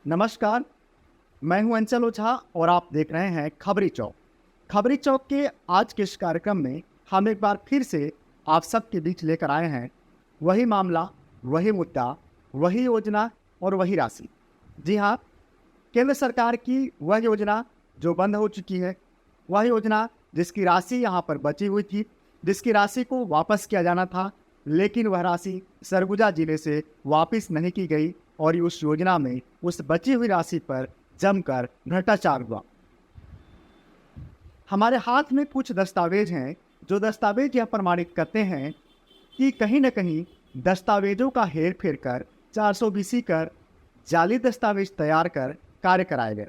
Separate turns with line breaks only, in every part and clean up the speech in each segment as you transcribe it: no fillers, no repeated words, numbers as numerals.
नमस्कार। मैं हूं अंचल ओझा और आप देख रहे हैं खबरी चौक। खबरी चौक के आज के इस कार्यक्रम में हम एक बार फिर से आप सबके बीच लेकर आए हैं वही मामला, वही मुद्दा, वही योजना और वही राशि। जी हाँ, केंद्र सरकार की वह योजना जो बंद हो चुकी है, वह योजना जिसकी राशि यहाँ पर बची हुई थी, जिसकी राशि को वापस किया जाना था, लेकिन वह राशि सरगुजा जिले से वापस नहीं की गई और उस योजना में उस बची हुई राशि पर जमकर भ्रष्टाचार हुआ। हमारे हाथ में कुछ दस्तावेज हैं जो दस्तावेज यह प्रमाणित करते हैं कि कहीं न कहीं दस्तावेजों का हेर फेर कर 420 कर जाली दस्तावेज तैयार कर कार्य कराए गए।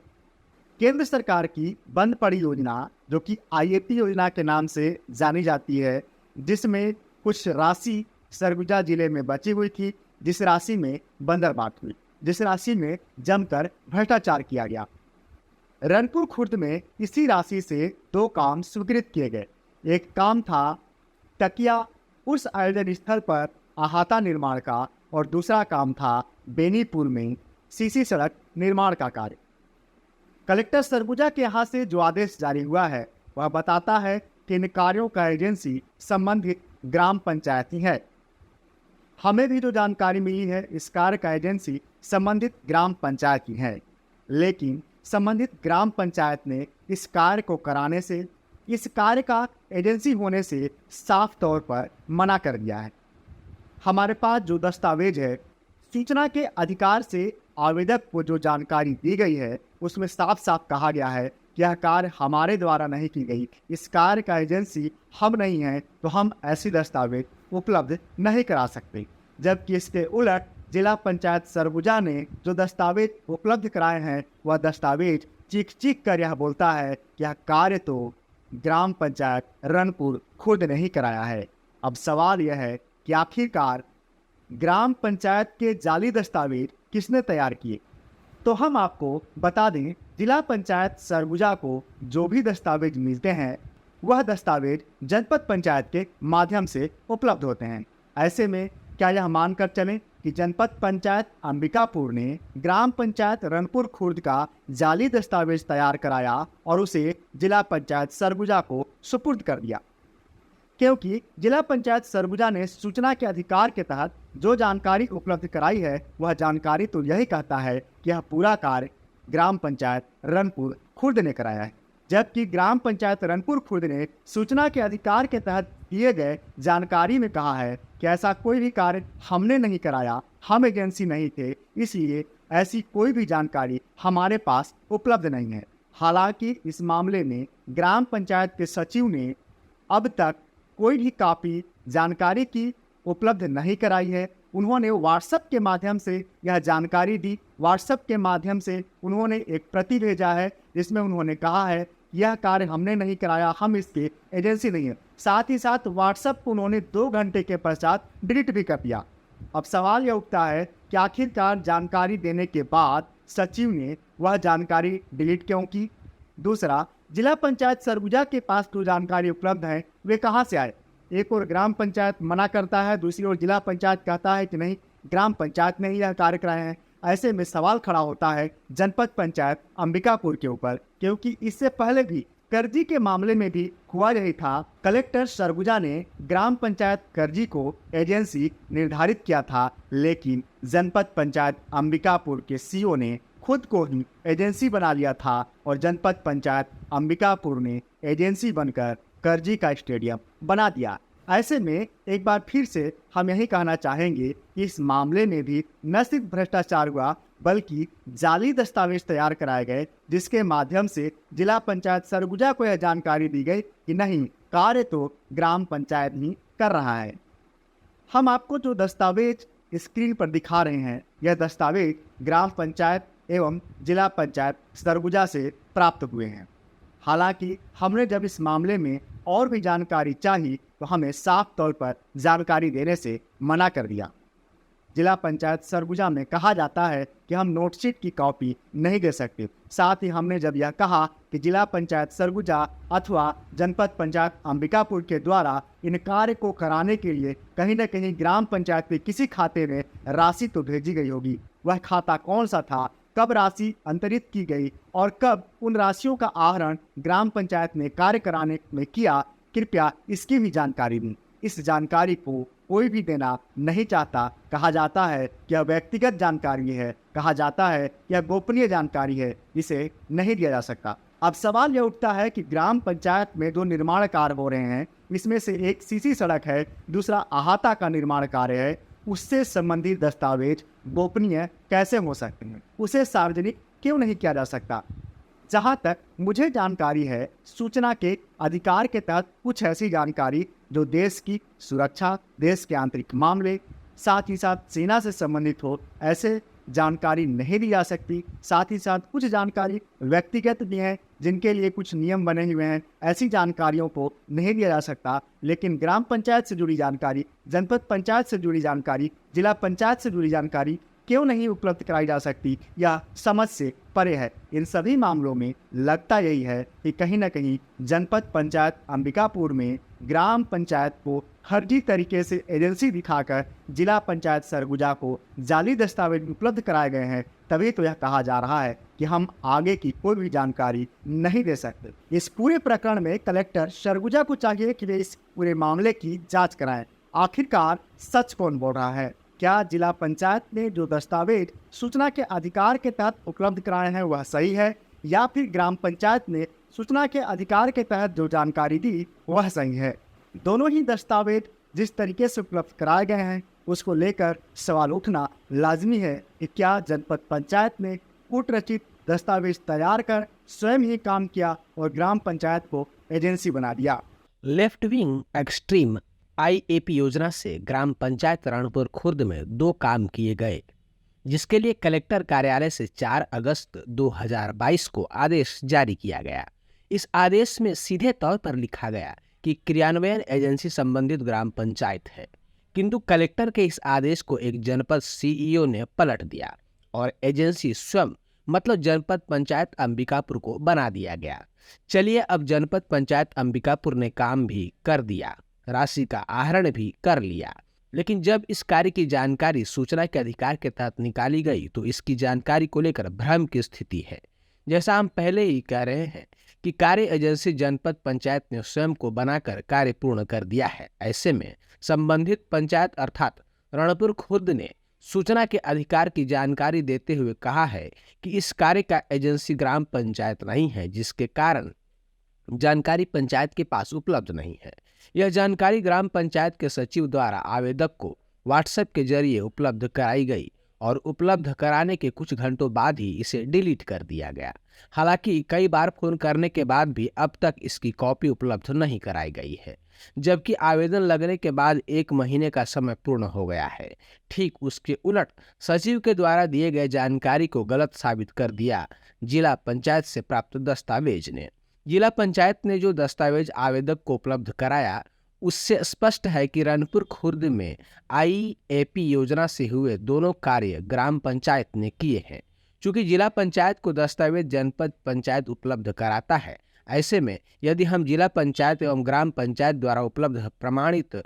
केंद्र सरकार की बंद पड़ी योजना जो कि आईएपी योजना के नाम से जानी जाती है, जिसमें कुछ राशि सरगुजा जिले में बची हुई थी, जिस राशि में बंदरबाट हुई, जिस राशि में जमकर भ्रष्टाचार किया गया। रनपुर खुर्द में इसी राशि से दो काम स्वीकृत किए गए। एक काम था टकिया उस आयोजन स्थल पर अहाता निर्माण का और दूसरा काम था बेनीपुर में सीसी सड़क निर्माण का कार्य। कलेक्टर सरगुजा के यहाँ से जो आदेश जारी हुआ है वह बताता है कि इन कार्यों का एजेंसी संबंधित ग्राम पंचायत ही है। हमें भी जो जानकारी मिली है, इस कार्य का एजेंसी संबंधित ग्राम पंचायत ही है, लेकिन संबंधित ग्राम पंचायत ने इस कार्य को कराने से, इस कार्य का एजेंसी होने से साफ तौर पर मना कर दिया है। हमारे पास जो दस्तावेज है, सूचना के अधिकार से आवेदक को जो जानकारी दी गई है, उसमें साफ साफ कहा गया है कि यह कार्य हमारे द्वारा नहीं की गई, इस कार्य का एजेंसी हम नहीं हैं, तो हम ऐसी दस्तावेज उपलब्ध नहीं करा सकते। जबकि इसके उलट जिला पंचायत सरगुजा ने जो दस्तावेज उपलब्ध कराए हैं, वह दस्तावेज चीख चीख कर यह बोलता है कि यह कार्य तो ग्राम पंचायत रनपुर खुद नहीं कराया है। अब सवाल यह है कि आखिरकार ग्राम पंचायत के जाली दस्तावेज किसने तैयार किए? तो हम आपको बता दें, जिला पंचायत सरगुजा को जो भी दस्तावेज मिलते हैं, वह दस्तावेज जनपद पंचायत के माध्यम से उपलब्ध होते हैं। ऐसे में क्या यह मानकर चलें कि जनपद पंचायत अंबिकापुर ने ग्राम पंचायत रनपुर खुर्द का जाली दस्तावेज तैयार कराया और उसे जिला पंचायत सरगुजा को सुपुर्द कर दिया, क्योंकि जिला पंचायत सरगुजा ने सूचना के अधिकार के तहत जो जानकारी उपलब्ध कराई है, वह जानकारी तो यही कहता है कि यह पूरा कार्य ग्राम पंचायत रनपुर खुर्द ने कराया है। जबकि ग्राम पंचायत रनपुर खुर्द ने सूचना के अधिकार के तहत दिए गए जानकारी में कहा है कि ऐसा कोई भी कार्य हमने नहीं कराया, हम एजेंसी नहीं थे, इसलिए ऐसी कोई भी जानकारी हमारे पास उपलब्ध नहीं है। हालांकि इस मामले में ग्राम पंचायत के सचिव ने अब तक कोई भी कॉपी जानकारी की उपलब्ध नहीं कराई है। उन्होंने व्हाट्सएप के माध्यम से यह जानकारी दी। व्हाट्सएप के माध्यम से उन्होंने एक प्रति भेजा है, जिसमें उन्होंने कहा है यह कार्य हमने नहीं कराया, हम इसके एजेंसी नहीं है। साथ ही साथ व्हाट्सएप को उन्होंने 2 घंटे के पश्चात डिलीट भी कर दिया। अब सवाल यह उठता है कि आखिरकार जानकारी देने के बाद सचिव ने वह जानकारी डिलीट क्यों की? दूसरा, जिला पंचायत सरगुजा के पास जो जानकारी उपलब्ध है, वे कहाँ से आए? एक और ग्राम पंचायत मना करता है, दूसरी ओर जिला पंचायत कहता है कि नहीं, ग्राम पंचायत ने ही यह कार्य कराया है। ऐसे में सवाल खड़ा होता है जनपद पंचायत अंबिकापुर के ऊपर, क्योंकि इससे पहले भी करजी के मामले में भी हुआ यही था। कलेक्टर सरगुजा ने ग्राम पंचायत करजी को एजेंसी निर्धारित किया था, लेकिन जनपद पंचायत अंबिकापुर के सीओ ने खुद को ही एजेंसी बना लिया था और जनपद पंचायत अंबिकापुर ने एजेंसी बनकर करजी का स्टेडियम बना दिया। ऐसे में एक बार फिर से हम यही कहना चाहेंगे कि इस मामले में भी न सिर्फ भ्रष्टाचार हुआ, बल्कि जाली दस्तावेज तैयार कराए गए, जिसके माध्यम से जिला पंचायत सरगुजा को यह जानकारी दी गई कि नहीं, कार्य तो ग्राम पंचायत ही कर रहा है। हम आपको जो दस्तावेज स्क्रीन पर दिखा रहे हैं, यह दस्तावेज ग्राम पंचायत एवं जिला पंचायत सरगुजा से प्राप्त हुए हैं। हालांकि हमने जब इस मामले में और भी जानकारी चाहिए तो हमें साफ तौर पर जानकारी देने से मना कर दिया। जिला पंचायत सरगुजा में कहा जाता है कि हम नोटशीट की कॉपी नहीं दे सकते। साथ ही हमने जब यह कहा कि जिला पंचायत सरगुजा अथवा जनपद पंचायत अंबिकापुर के द्वारा इन कार्य को कराने के लिए कहीं न कहीं ग्राम पंचायत के किसी खाते में राशि तो भेजी गई होगी, वह खाता कौन सा था कब राशि अंतरित की गई और कब उन राशियों का आहरण ग्राम पंचायत ने कार्य कराने में किया, कृपया इसकी भी जानकारी दें। इस जानकारी को कोई भी देना नहीं चाहता। कहा जाता है कि यह व्यक्तिगत जानकारी है, कहा जाता है कि यह गोपनीय जानकारी है, इसे नहीं दिया जा सकता। अब सवाल यह उठता है कि ग्राम पंचायत में जो निर्माण कार्य हो रहे हैं, इसमें से एक सीसी सड़क है, दूसरा अहाता का निर्माण कार्य है, उससे संबंधित दस्तावेज गोपनीय कैसे हो सकते हैं? उसे सार्वजनिक क्यों नहीं किया जा सकता? जहाँ तक मुझे जानकारी है, सूचना के अधिकार के तहत कुछ ऐसी जानकारी जो देश की सुरक्षा, देश के आंतरिक मामले, साथ ही साथ सेना से संबंधित हो, ऐसे जानकारी नहीं दी जा सकती। साथ ही साथ कुछ जानकारी व्यक्तिगत भी हैं, जिनके लिए कुछ नियम बने हुए हैं, ऐसी जानकारियों को नहीं दिया जा सकता। लेकिन ग्राम पंचायत से जुड़ी जानकारी, जनपद पंचायत से जुड़ी जानकारी, जिला पंचायत से जुड़ी जानकारी क्यों नहीं उपलब्ध कराई जा सकती, या समझ से परे है। इन सभी मामलों में लगता यही है कि कहीं ना कहीं जनपद पंचायत अंबिकापुर में ग्राम पंचायत को फर्जी तरीके से एजेंसी दिखाकर जिला पंचायत सरगुजा को जाली दस्तावेज उपलब्ध कराए गए हैं। तभी तो यह कहा जा रहा है कि हम आगे की कोई भी जानकारी नहीं दे सकते। इस पूरे प्रकरण में कलेक्टर सरगुजा को चाहिए कि वे इस पूरे मामले की जांच कराएं। आखिरकार सच कौन बोल रहा है? क्या जिला पंचायत ने जो दस्तावेज सूचना के अधिकार के तहत उपलब्ध कराए हैं वह सही है, या फिर ग्राम पंचायत ने सूचना के अधिकार के तहत जो जानकारी दी वह सही है? दोनों ही दस्तावेज जिस तरीके से उपलब्ध कराए गए हैं उसको लेकर सवाल उठना लाजमी है कि क्या जनपद पंचायत ने कूट रचित दस्तावेज तैयार कर स्वयं ही काम किया और ग्राम पंचायत को एजेंसी बना दिया?
लेफ्ट विंग एक्सट्रीम आईएपी योजना से ग्राम पंचायत रणपुर खुर्द में 2 काम किए गए, जिसके लिए कलेक्टर कार्यालय से 4 अगस्त 2022 को आदेश जारी किया गया। इस आदेश में सीधे तौर पर लिखा गया कि क्रियान्वयन एजेंसी संबंधित ग्राम पंचायत है, किंतु कलेक्टर के इस आदेश को एक जनपद सीईओ ने पलट दिया और एजेंसी स्वयं मतलब जनपद पंचायत अंबिकापुर को बना दिया गया। चलिए, अब जनपद पंचायत अंबिकापुर ने काम भी कर दिया, राशि का आहरण भी कर लिया, लेकिन जब इस कार्य की जानकारी सूचना के अधिकार के तहत निकाली गई तो इसकी जानकारी को लेकर भ्रम की स्थिति है। जैसा हम पहले ही कह रहे हैं कि कार्य एजेंसी जनपद पंचायत ने स्वयं को बनाकर कार्य पूर्ण कर दिया है। ऐसे में संबंधित पंचायत अर्थात रणपुर खुर्द ने सूचना के अधिकार की जानकारी देते हुए कहा है कि इस कार्य का एजेंसी ग्राम पंचायत नहीं है, जिसके कारण जानकारी पंचायत के पास उपलब्ध नहीं है। यह जानकारी ग्राम पंचायत के सचिव द्वारा आवेदक को व्हाट्सएप के जरिए उपलब्ध कराई गई और उपलब्ध कराने के कुछ घंटों बाद ही इसे डिलीट कर दिया गया। हालांकि कई बार फोन करने के बाद भी अब तक इसकी कॉपी उपलब्ध नहीं कराई गई है, जबकि आवेदन लगने के बाद 1 महीने का समय पूर्ण हो गया है। ठीक उसके उलट सचिव के द्वारा दिए गए जानकारी को गलत साबित कर दिया जिला पंचायत से प्राप्त दस्तावेज ने। जिला पंचायत ने जो दस्तावेज आवेदक को उपलब्ध कराया उससे स्पष्ट है कि रणपुर खुर्द में आईएपी योजना से हुए दोनों कार्य ग्राम पंचायत ने किए हैं। चूंकि जिला पंचायत को दस्तावेज जनपद पंचायत उपलब्ध कराता है, ऐसे में यदि हम जिला पंचायत एवं ग्राम पंचायत द्वारा उपलब्ध प्रमाणित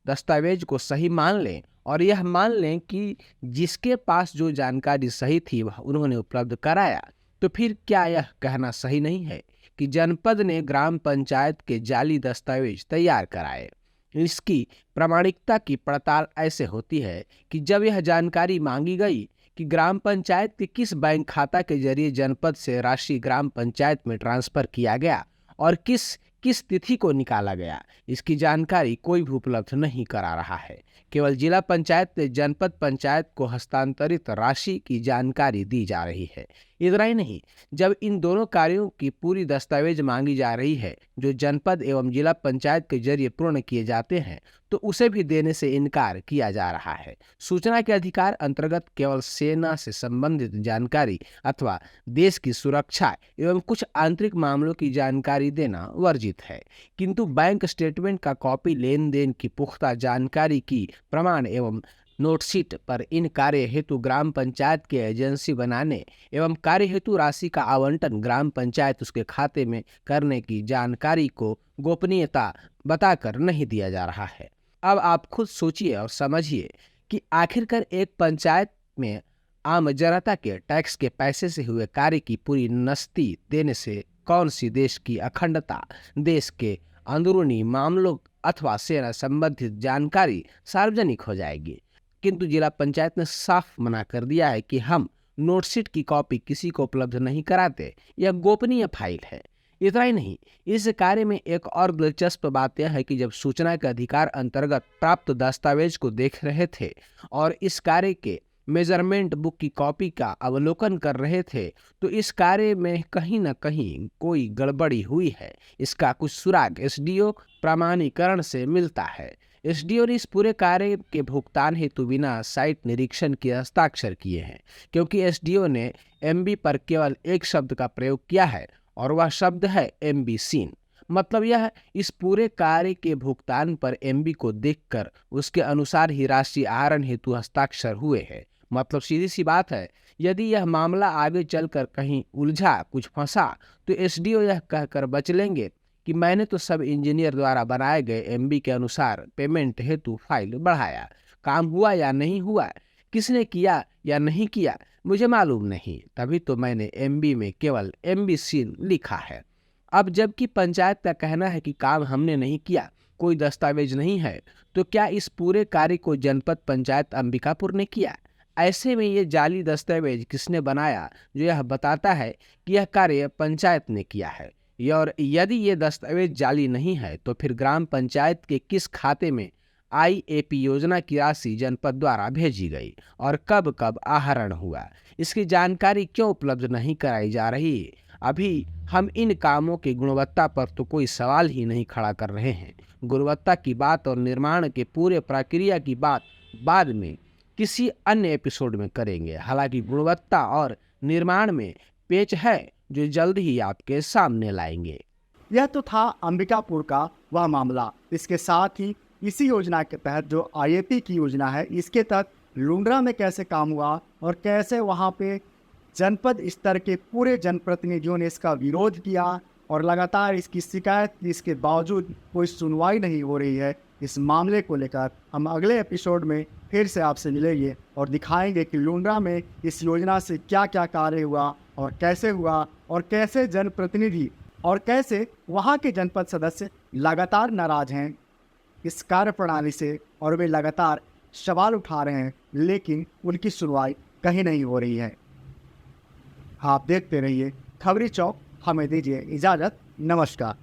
दस्तावेज को सही मान लें और यह मान लें कि जिसके पास जो जानकारी सही थी वह उन्होंने उपलब्ध कराया, तो फिर क्या यह कहना सही नहीं है कि जनपद ने ग्राम पंचायत के जाली दस्तावेज तैयार कराए? इसकी प्रामाणिकता की पड़ताल ऐसे होती है कि जब यह जानकारी मांगी गई कि ग्राम पंचायत के किस बैंक खाता के जरिए जनपद से राशि ग्राम पंचायत में ट्रांसफर किया गया और किस तिथि को निकाला गया, इसकी जानकारी कोई भी उपलब्ध नहीं करा रहा है। केवल जिला पंचायत ने जनपद पंचायत को हस्तांतरित राशि की जानकारी दी जा रही है। इतना ही नहीं, जब इन दोनों कार्यों की पूरी दस्तावेज मांगी जा रही है जो जनपद एवं जिला पंचायत के जरिए पूर्ण किए जाते हैं, तो उसे भी देने से इनकार किया जा रहा है। सूचना के अधिकार अंतर्गत केवल सेना से संबंधित जानकारी अथवा देश की सुरक्षा एवं कुछ आंतरिक मामलों की जानकारी देना वर्जित है, किंतु बैंक स्टेटमेंट का कॉपी, लेन देन की पुख्ता जानकारी की प्रमाण एवं नोटशीट पर इन कार्य हेतु ग्राम पंचायत के एजेंसी बनाने एवं कार्य हेतु राशि का आवंटन ग्राम पंचायत उसके खाते में करने की जानकारी को गोपनीयता बताकर नहीं दिया जा रहा है। अब आप खुद सोचिए और समझिए कि आखिरकार एक पंचायत में आम जनता के टैक्स के पैसे से हुए कार्य की पूरी नस्ती देने से कौन सी देश की अखंडता, देश के अंदरूनी मामलों अथवा सेना संबंधित जानकारी सार्वजनिक हो जाएगी। किंतु जिला पंचायत ने साफ मना कर दिया है कि हम नोटशीट की कॉपी किसी को उपलब्ध नहीं कराते, यह गोपनीय फाइल है। इतना ही नहीं, इस कार्य में एक और दिलचस्प बात यह है कि जब सूचना के अधिकार अंतर्गत प्राप्त दस्तावेज को देख रहे थे और इस कार्य के मेजरमेंट बुक की कॉपी का अवलोकन कर रहे थे, तो इस कार्य में कहीं न कहीं कोई गड़बड़ी हुई है। इसका कुछ सुराग एसडीओ प्रमाणीकरण से मिलता है। एसडीओ ने इस पूरे कार्य के भुगतान हेतु बिना साइट निरीक्षण के हस्ताक्षर किए हैं, क्योंकि एसडीओ ने एमबी पर केवल एक शब्द का प्रयोग किया है और वह शब्द है एमबी सीन। मतलब यह इस पूरे कार्य के भुगतान पर एमबी को देखकर उसके अनुसार ही राशि आहरण हेतु हस्ताक्षर हुए हैं। मतलब सीधी सी बात है, यदि यह मामला आगे चलकर कहीं उलझा, कुछ फंसा, तो एसडीओ यह कहकर बच लेंगे कि मैंने तो सब इंजीनियर द्वारा बनाए गए एमबी के अनुसार पेमेंट हेतु फाइल बढ़ाया। काम हुआ या नहीं हुआ, किसने किया या नहीं किया, मुझे मालूम नहीं, तभी तो मैंने एमबी में केवल एमबी सीन लिखा है। अब जबकि पंचायत का कहना है कि काम हमने नहीं किया, कोई दस्तावेज नहीं है, तो क्या इस पूरे कार्य को जनपद पंचायत अंबिकापुर ने किया? ऐसे में ये जाली दस्तावेज किसने बनाया जो यह बताता है कि यह कार्य पंचायत ने किया है? और यदि ये दस्तावेज जाली नहीं है, तो फिर ग्राम पंचायत के किस खाते में आईएपी योजना की राशि जनपद द्वारा भेजी गई और कब कब आहरण हुआ, इसकी जानकारी क्यों उपलब्ध नहीं कराई जा रही? अभी हम इन कामों की गुणवत्ता पर तो कोई सवाल ही नहीं खड़ा कर रहे हैं। गुणवत्ता की बात और निर्माण के पूरे प्रक्रिया की बात बाद में किसी अन्य एपिसोड में करेंगे। हालांकि गुणवत्ता और निर्माण में पेच है जो जल्द ही आपके सामने लाएंगे।
यह तो था अंबिकापुर का वह मामला। इसके साथ ही इसी योजना के तहत जो आईएपी की योजना है, इसके तहत लुंड्रा में कैसे काम हुआ और कैसे वहाँ पे जनपद स्तर के पूरे जनप्रतिनिधियों ने इसका विरोध किया और लगातार इसकी शिकायत की, इसके बावजूद कोई सुनवाई नहीं हो रही है, इस मामले को लेकर हम अगले एपिसोड में फिर से आपसे मिलेंगे और दिखाएंगे कि लुंड्रा में इस योजना से क्या क्या कार्य हुआ और कैसे जनप्रतिनिधि और कैसे वहाँ के जनपद सदस्य लगातार नाराज हैं इस कार्य प्रणाली से और वे लगातार सवाल उठा रहे हैं, लेकिन उनकी सुनवाई कहीं नहीं हो रही है। आप देखते रहिए खबरी चौक। हमें दीजिए इजाज़त। नमस्कार।